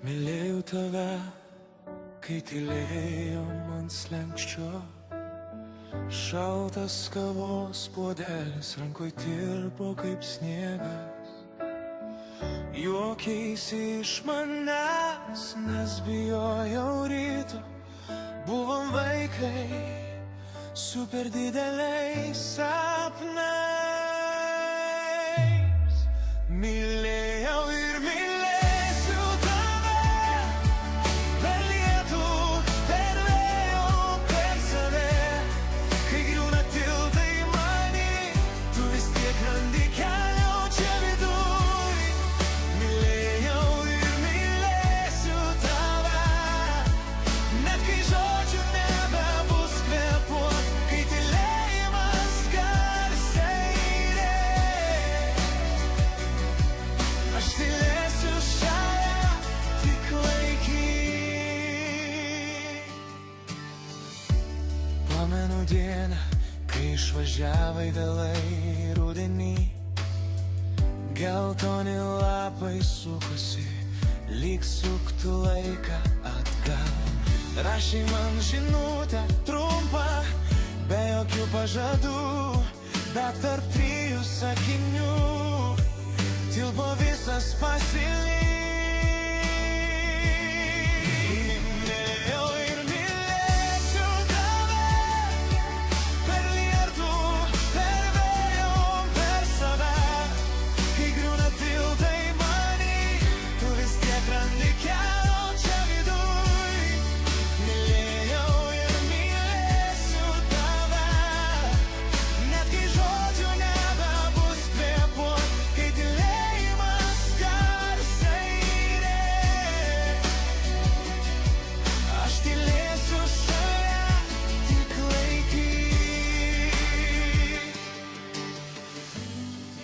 Mylėjau tave, kai tylėjom ant slenksčio. Šaltas kavos puodelis rankoj tirpo kaip sniegas. Juokeisi iš manęs, nes bijojau ryto. Buvom vaikai su per dideliais sapnais. Mylėjau ir mylėsiu tave, per lietų, per vėjo, per save. Kai griūna tiltai many, tu vis tiek randi kelio čia viduj. Mylėjau ir mylėsiu tave, net kai žodžių nebebus kvėpuot, kai tylėjimas garsiai rėks. Aš tylėsiu šalia, tik laikyk. Pamenu dieną, kai išvažiavai vėlai rudenį. Geltoni lapai sukosi, lyg suktų laiką atgal. Rašei man žinutę trumpą, be jokių pažadų, bet tarp 3 sakinių tilpo visas pasilik. Mylėjau ir mylėsiu tave, per lietų, per vėjo, per save. Kai griūna tiltai many, tu vis tiek randi kelio čia viduj. Mylėjau ir mylėsiu tave, net kai žodžių nebebus kvėpuot, kai tylėjimas garsiai rėks. Aš tylėsiu šalia, tik laikyk.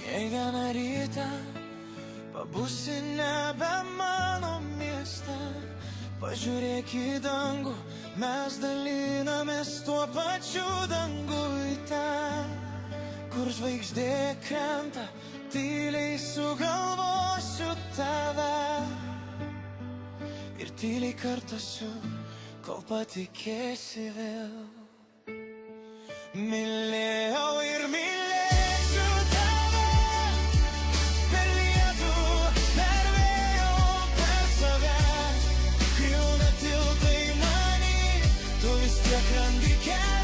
Jei vieną rytą pabusi nebe mano mieste, pažiūrėk į dangų, mes dalinamės tuo pačiu dangui ten, kur žvaigždė krenta, tyliai sugalvosiu tave ir tyliai kartosiu, kol patikėsi vėl. Mylėjau ir mylėsiu tave, per lietų, per vėjo, per save. Griūna tiltai many, tu vis tiek randi kelią